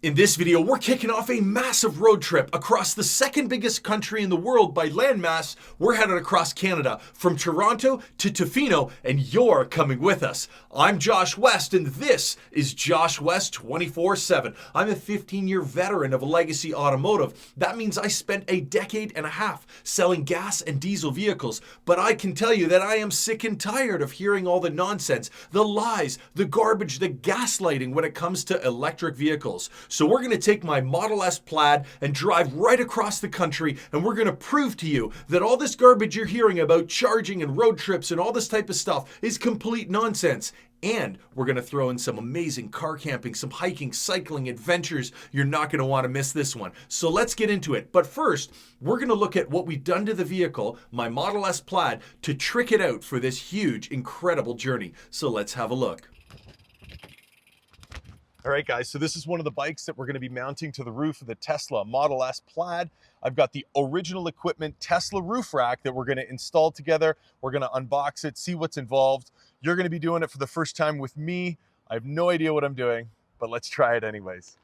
In this video, we're kicking off a massive road trip across the second biggest country in the world by landmass. We're headed across Canada from Toronto to Tofino, and you're coming with us. I'm Josh West, and this is Josh West 24/7. I'm a 15-year veteran of Legacy Automotive. That means I spent a decade and a half selling gas and diesel vehicles, but I can tell you that I am sick and tired of hearing all the nonsense, the lies, the garbage, the gaslighting when it comes to electric vehicles. So we're going to take my Model S Plaid and drive right across the country, and we're going to prove to you that all this garbage you're hearing about charging and road trips and all this type of stuff is complete nonsense. And we're going to throw in some amazing car camping, some hiking, cycling adventures. You're not going to want to miss this one. So let's get into it. But first, we're going to look at what we've done to the vehicle, my Model S Plaid, to trick it out for this huge, incredible journey. So let's have a look. All right, guys, so this is one of the bikes that we're going to be mounting to the roof of the Tesla Model S Plaid. I've got the original equipment Tesla roof rack that we're going to install together. We're going to unbox it, see what's involved. You're going to be doing it for the first time with me. I have no idea what I'm doing, but let's try it anyways.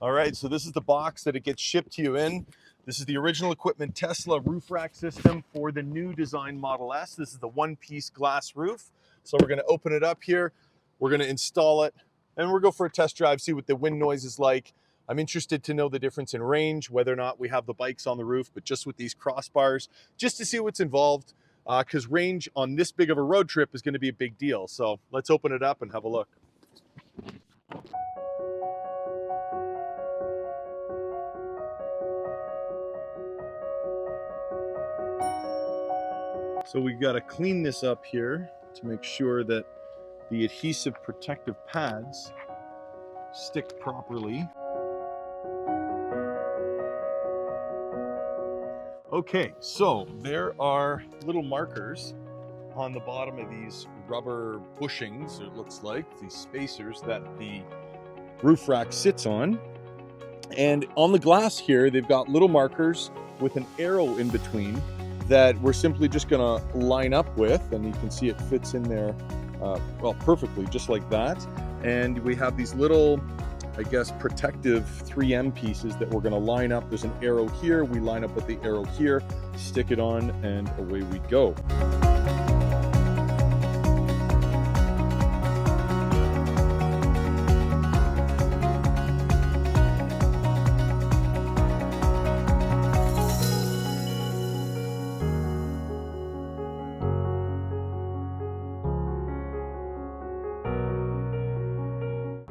All right, so this is the box that it gets shipped to you in. This is the original equipment Tesla roof rack system for the new design Model S. This is the one-piece glass roof. So we're going to open it up here. We're going to install it, and we'll go for a test drive, see what the wind noise is like. I'm interested to know the difference in range, whether or not we have the bikes on the roof, but just with these crossbars, just to see what's involved, because range on this big of a road trip is going to be a big deal. So let's open it up and have a look. So we've got to clean this up here to make sure that the adhesive protective pads stick properly. Okay, so there are little markers on the bottom of these rubber bushings, it looks like, these spacers that the roof rack sits on. And on the glass here, they've got little markers with an arrow in between that we're simply just gonna line up with, and you can see it fits in there well, perfectly, just like that. And we have these little, I guess, protective 3M pieces that we're going to line up. There's an arrow here. We line up with the arrow here, stick it on, and away we go.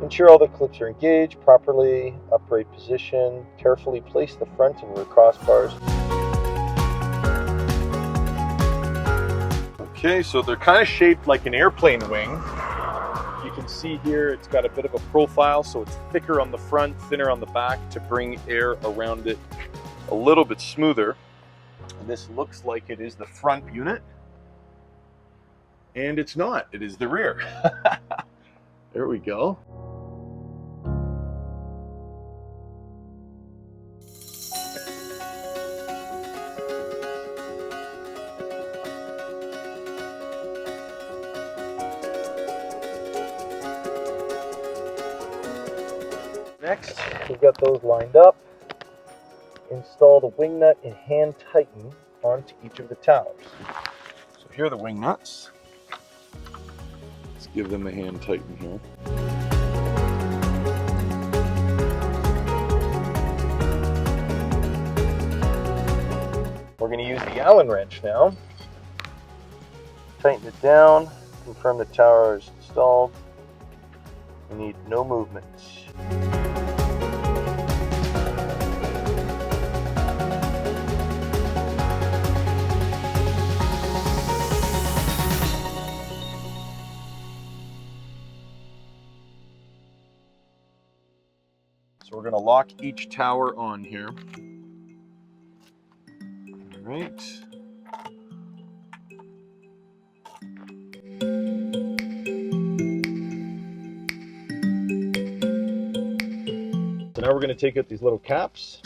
Ensure all the clips are engaged properly, upright position, carefully place the front and rear crossbars. Okay, so they're kind of shaped like an airplane wing. You can see here it's got a bit of a profile, so it's thicker on the front, thinner on the back to bring air around it a little bit smoother. And this looks like it is the front unit, and it's not, it is the rear. There we go. Next, we've got those lined up. Install the wing nut and hand tighten onto each of the towers. So here are the wing nuts. Let's give them a hand tighten here. We're going to use the Allen wrench now. Tighten it down, confirm the tower is installed. We need no movement. So we're going to lock each tower on here. All right. So now we're going to take out these little caps,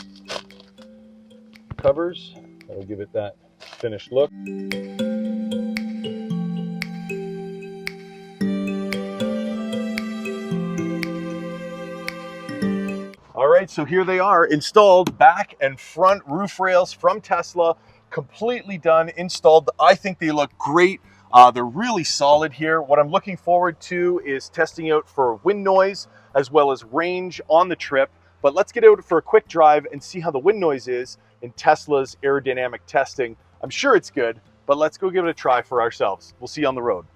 covers, that'll give it that finished look. right, so here they are, installed back and front roof rails from Tesla, completely done, installed. I think they look great. They're really solid here. What I'm looking forward to is testing out for wind noise as well as range on the trip. But let's get out for a quick drive and see how the wind noise is in Tesla's aerodynamic testing. I'm sure it's good, but let's go give it a try for ourselves. We'll see you on the road.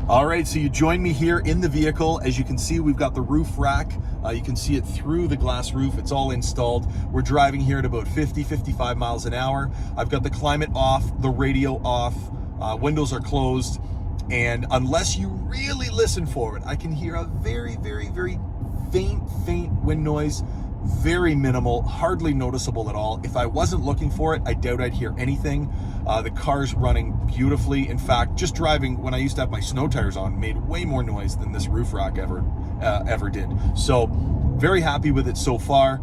All right, so you join me here in the vehicle. As you can see, we've got the roof rack. You can see it through the glass roof. It's all installed. We're driving here at about 50, 55 miles an hour. I've got the climate off, the radio off, windows are closed. And unless you really listen for it, I can hear a very, very, very faint wind noise. Very minimal, hardly noticeable at all. If I wasn't looking for it, I doubt I'd hear anything. The car's running beautifully. In fact, just driving when I used to have my snow tires on made way more noise than this roof rack ever did. So very happy with it so far.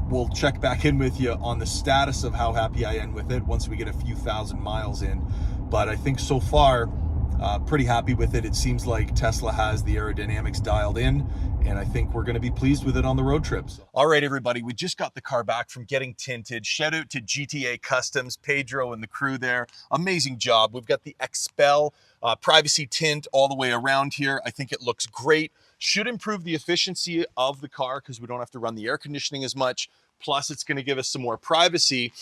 We'll check back in with you on the status of how happy I am with it once we get a few thousand miles in. But I think so far, pretty happy with it. It seems like Tesla has the aerodynamics dialed in, and I think we're going to be pleased with it on the road trips. All right, everybody, we just got the car back from getting tinted. Shout out to GTA Customs, Pedro and the crew there. Amazing job. We've got the Xpel privacy tint all the way around here. I think it looks great. Should improve the efficiency of the car because we don't have to run the air conditioning as much. Plus, it's going to give us some more privacy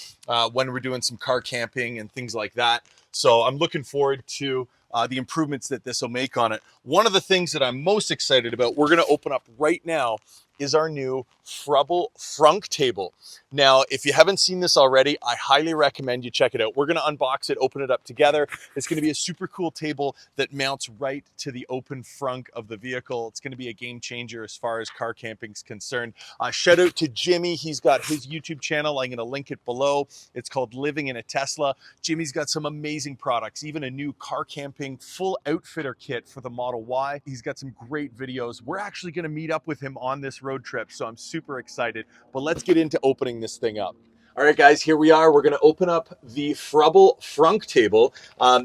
when we're doing some car camping and things like that. So I'm looking forward to the improvements that this will make on it. One of the things that I'm most excited about, we're going to open up right now, is our new Fruble Frunk table. Now, if you haven't seen this already, I highly recommend you check it out. We're going to unbox it, open it up together. It's going to be a super cool table that mounts right to the open frunk of the vehicle. It's going to be a game changer as far as car camping is concerned. Shout out to Jimmy. He's got his YouTube channel. I'm going to link it below. It's called Living in a Tesla. Jimmy's got some amazing products, even a new car camping full outfitter kit for the Model Y. He's got some great videos. We're actually going to meet up with him on this road trip, so I'm super excited. But let's get into opening this thing up. All right, guys, here we are. We're going to open up the Fruble Frunk table.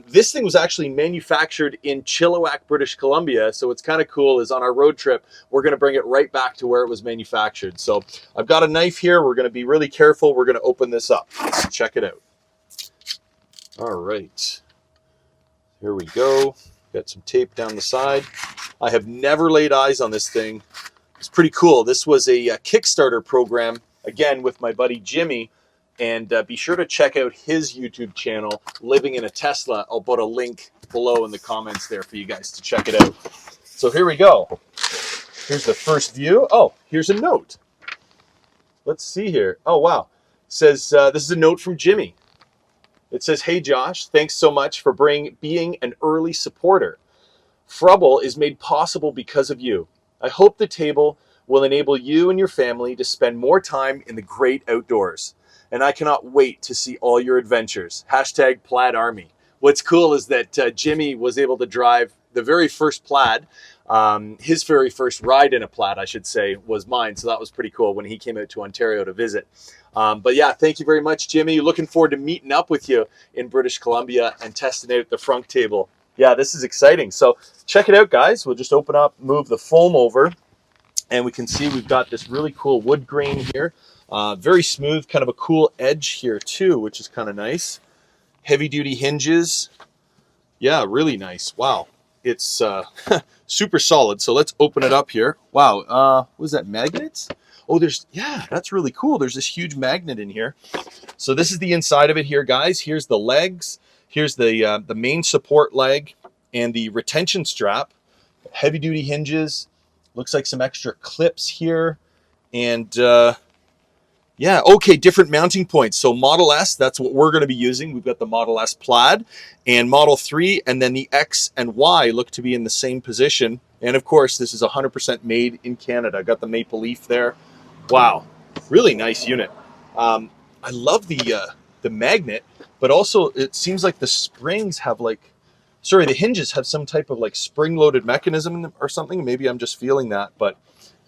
This thing was actually manufactured in Chilliwack, British Columbia, so what's kind of cool is on our road trip, we're going to bring it right back to where it was manufactured. So I've got a knife here. We're going to be really careful. We're going to open this up. Let's check it out. All right. Here we go. Got some tape down the side. I have never laid eyes on this thing. It's pretty cool. This was a Kickstarter program, again, with my buddy Jimmy. And be sure to check out his YouTube channel, Living in a Tesla. I'll put a link below in the comments there for you guys to check it out. So here we go. Here's the first view. Oh, here's a note. Let's see here. Oh, wow. It says, this is a note from Jimmy. It says, "Hey Josh, thanks so much for being an early supporter. Fruble is made possible because of you. I hope the table will enable you and your family to spend more time in the great outdoors. And I cannot wait to see all your adventures. Hashtag Plaid Army." What's cool is that Jimmy was able to drive the very first Plaid. His very first ride in a Plaid, I should say, was mine. So that was pretty cool when he came out to Ontario to visit. But yeah, thank you very much, Jimmy. Looking forward to meeting up with you in British Columbia and testing out the Frunk table. Yeah, this is exciting. So check it out, guys. We'll just open up, move the foam over, and we can see we've got this really cool wood grain here. Very smooth, kind of a cool edge here too, which is kind of nice. Heavy duty hinges. Yeah, really nice. Wow. It's super solid. So let's open it up here. Wow. What is that, magnets? Oh, yeah, that's really cool. There's this huge magnet in here. So this is the inside of it here, guys. Here's the legs. Here's the main support leg and the retention strap. Heavy duty hinges. Looks like some extra clips here. And yeah, okay, different mounting points. So Model S, that's what we're going to be using. We've got the Model S Plaid and Model 3, and then the X and Y look to be in the same position. And of course, this is 100% made in Canada. Got the maple leaf there. Wow, really nice unit. I love the magnet, but also it seems like the springs have the hinges have some type of spring-loaded mechanism in them or something. Maybe I'm just feeling that, but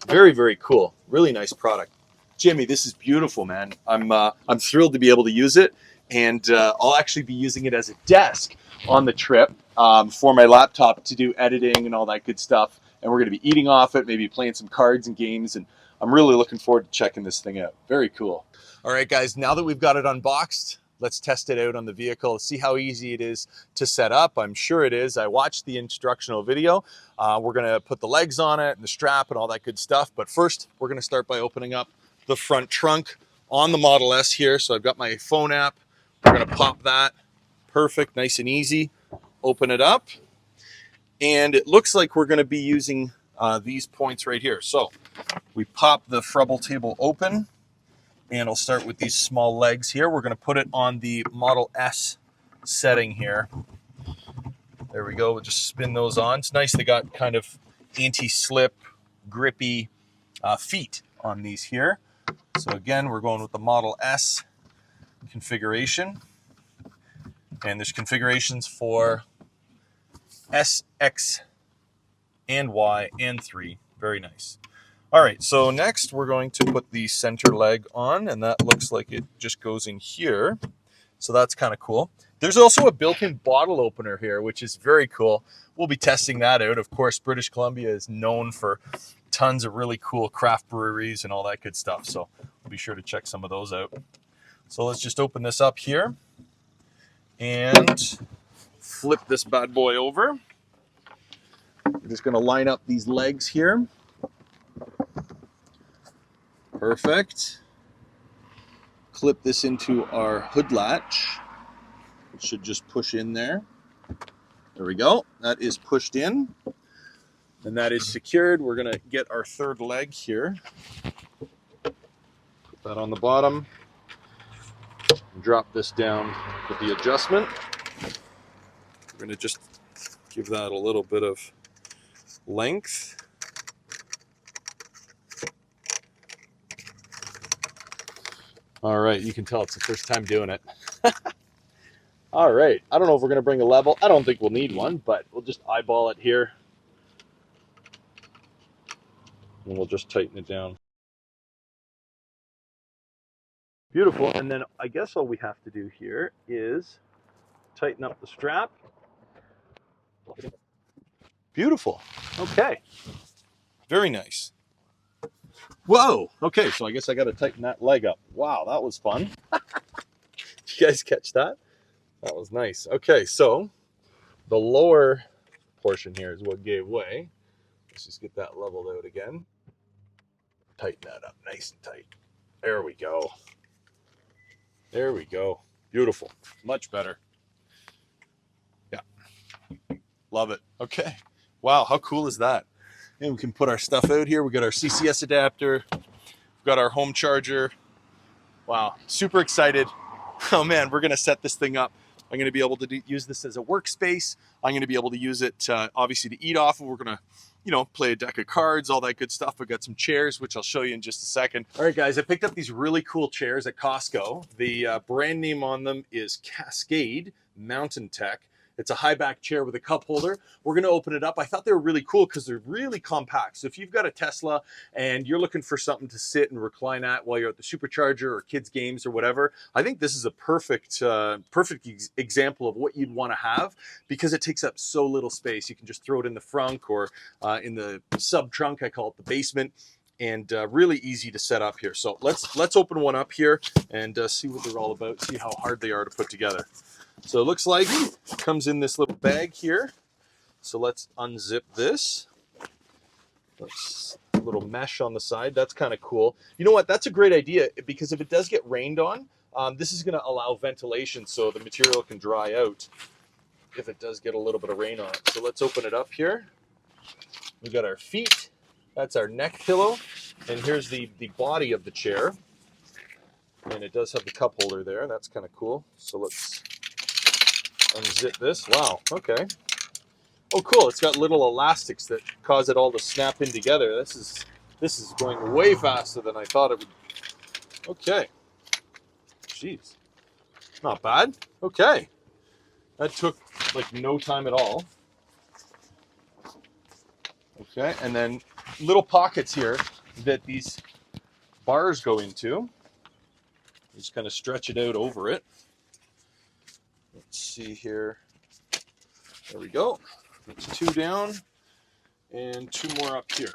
very, very cool. Really nice product. Jimmy, this is beautiful, man. I'm thrilled to be able to use it, and I'll actually be using it as a desk on the trip for my laptop to do editing and all that good stuff. and we're going to be eating off it, maybe playing some cards and games, and I'm really looking forward to checking this thing out. Very cool. All right, guys, now that we've got it unboxed, let's test it out on the vehicle, see how easy it is to set up. I'm sure it is. I watched the instructional video. We're going to put the legs on it and the strap and all that good stuff. But first, we're going to start by opening up the front trunk on the Model S here. So I've got my phone app. We're going to pop that. Perfect, nice and easy. Open it up. And it looks like we're going to be using these points right here. So we pop the Fruble table open. And I'll start with these small legs here. We're going to put it on the Model S setting here. There we go. We'll just spin those on. It's nice they got kind of anti-slip, grippy feet on these here. So again, we're going with the Model S configuration. And there's configurations for S, X, and Y, and 3. Very nice. All right, so next we're going to put the center leg on, and that looks like it just goes in here. So that's kind of cool. There's also a built-in bottle opener here, which is very cool. We'll be testing that out. Of course, British Columbia is known for tons of really cool craft breweries and all that good stuff. So we'll be sure to check some of those out. So let's just open this up here and flip this bad boy over. We're just going to line up these legs here. Perfect. Clip this into our hood latch. It should just push in there. There we go. That is pushed in. And that is secured. We're going to get our third leg here. Put that on the bottom. Drop this down with the adjustment. We're going to just give that a little bit of length. All right, you can tell it's the first time doing it. All right, I don't know if we're going to bring a level. I don't think we'll need one, but we'll just eyeball it here. And we'll just tighten it down. Beautiful, and then I guess all we have to do here is tighten up the strap. Beautiful, okay. Very nice. Whoa, okay, so I guess I got to tighten that leg up. Wow, that was fun. Did you guys catch that? That was nice. Okay, so the lower portion here is what gave way. Let's just get that leveled out again. Tighten that up nice and tight. There we go. There we go. Beautiful. Much better. Yeah. Love it. Okay. Wow, how cool is that? And we can put our stuff out here. We got our CCS adapter. We've got our home charger. Wow, super excited. Oh man, we're gonna set this thing up. I'm gonna be able to use this as a workspace. I'm gonna be able to use it obviously to eat off of. We're gonna, play a deck of cards, all that good stuff. I've got some chairs, which I'll show you in just a second. All right, guys, I picked up these really cool chairs at Costco. The brand name on them is Cascade Mountain Tech. It's a high back chair with a cup holder. We're going to open it up. I thought they were really cool because they're really compact. So if you've got a Tesla and you're looking for something to sit and recline at while you're at the supercharger or kids games or whatever, I think this is a perfect example of what you'd want to have because it takes up so little space. You can just throw it in the frunk or in the sub trunk. I call it the basement. And really easy to set up here. So let's open one up here and see what they're all about, see how hard they are to put together. So it looks like it comes in this little bag here. So let's unzip this. That's a little mesh on the side. That's kind of cool. You know what? That's a great idea because if it does get rained on, this is going to allow ventilation so the material can dry out if it does get a little bit of rain on it. So let's open it up here. We've got our feet. That's our neck pillow. And here's the body of the chair. And it does have the cup holder there. That's kind of cool. So let's unzip this. Wow, okay. Oh, cool. It's got little elastics that cause it all to snap in together. This is going way faster than I thought it would. Okay. Jeez. Not bad. Okay. That took like no time at all. Okay, and then little pockets here that these bars go into. Just kind of stretch it out over it. Let's see here. There we go. That's two down. and 2 more up here.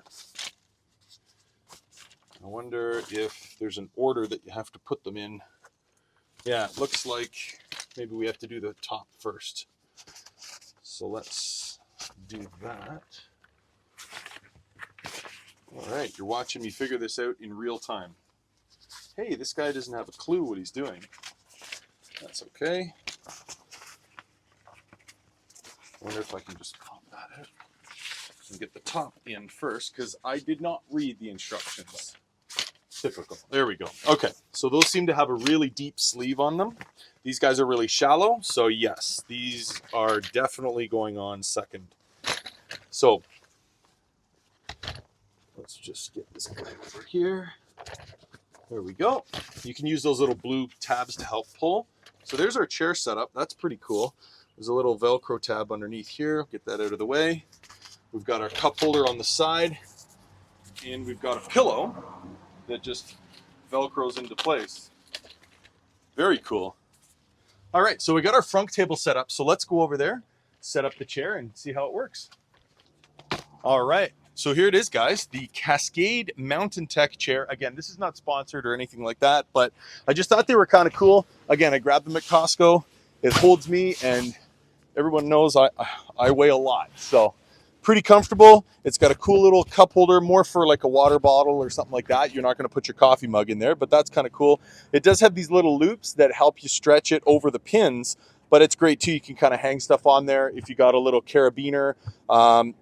I wonder if there's an order that you have to put them in. Yeah, it looks like maybe we have to do the top first. So let's do that. All right, you're watching me figure this out in real time. Hey, this guy doesn't have a clue what he's doing. That's okay. I wonder if I can just pop that out and get the top in first, because I did not read the instructions. Typical. There we go. Okay, so those seem to have a really deep sleeve on them. These guys are really shallow, so yes, these are definitely going on second. So let's just get this guy over here. There we go. You can use those little blue tabs to help pull. So there's our chair setup. That's pretty cool. There's a little Velcro tab underneath here. Get that out of the way. We've got our cup holder on the side, and we've got a pillow that just Velcros into place. Very cool. All right, so we got our Frunk table set up. So let's go over there, set up the chair, and see how it works. All right, so here it is, guys. The Cascade Mountain Tech chair. Again, this is not sponsored or anything like that, but I just thought they were kind of cool. Again, I grabbed them at Costco. It holds me, and everyone knows I weigh a lot, so pretty comfortable. It's got a cool little cup holder, more for like a water bottle or something like that. You're not going to put your coffee mug in there, but that's kind of cool. It does have these little loops that help you stretch it over the pins, but it's great too. You can kind of hang stuff on there. If you got a little carabiner,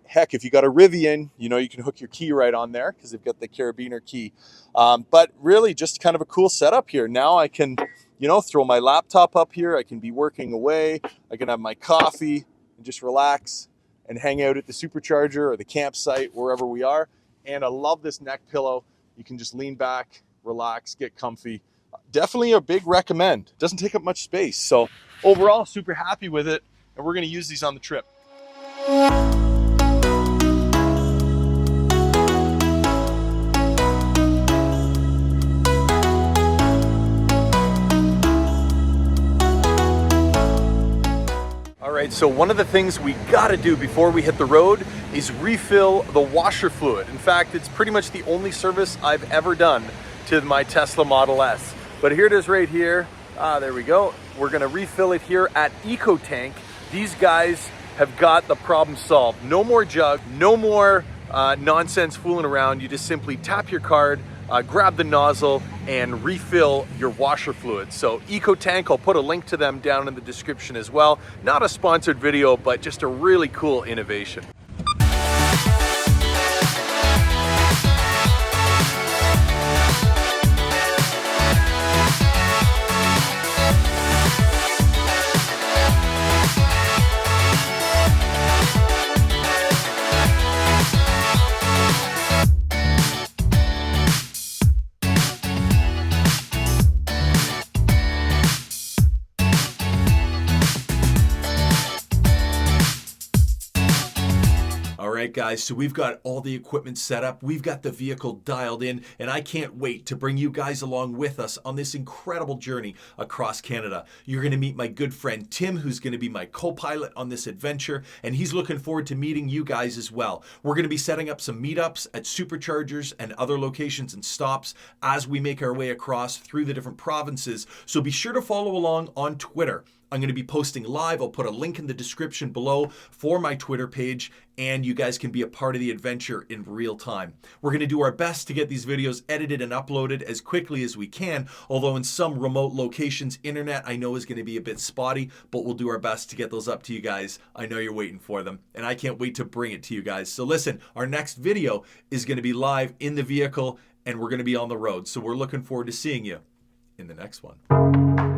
heck, if you got a Rivian, you know, you can hook your key right on there because they've got the carabiner key. But really just kind of a cool setup here. Now I can, you know, throw my laptop up here. I can be working away. I can have my coffee and just relax and hang out at the supercharger or the campsite, wherever we are. And I love this neck pillow. You can just lean back, relax, get comfy. Definitely a big recommend. Doesn't take up much space. So overall, super happy with it. And we're gonna use these on the trip. All right, so one of the things we gotta do before we hit the road is refill the washer fluid. In fact, it's pretty much the only service I've ever done to my Tesla Model S. But here it is right here. There we go. We're gonna refill it here at ECOTANK. These guys have got the problem solved. No more jug, no more nonsense fooling around. You just simply tap your card, grab the nozzle, and refill your washer fluid. So ECOTANK, I'll put a link to them down in the description as well. Not a sponsored video, but just a really cool innovation. Alright guys, so we've got all the equipment set up, we've got the vehicle dialed in, and I can't wait to bring you guys along with us on this incredible journey across Canada. You're going to meet my good friend Tim, who's going to be my co-pilot on this adventure, and he's looking forward to meeting you guys as well. We're going to be setting up some meetups at superchargers and other locations and stops as we make our way across through the different provinces, so be sure to follow along on Twitter. I'm going to be posting live. I'll put a link in the description below for my Twitter page, and you guys can be a part of the adventure in real time. We're going to do our best to get these videos edited and uploaded as quickly as we can, although in some remote locations, internet I know is going to be a bit spotty, but we'll do our best to get those up to you guys. I know you're waiting for them, and I can't wait to bring it to you guys. So listen, our next video is going to be live in the vehicle, and we're going to be on the road. So we're looking forward to seeing you in the next one.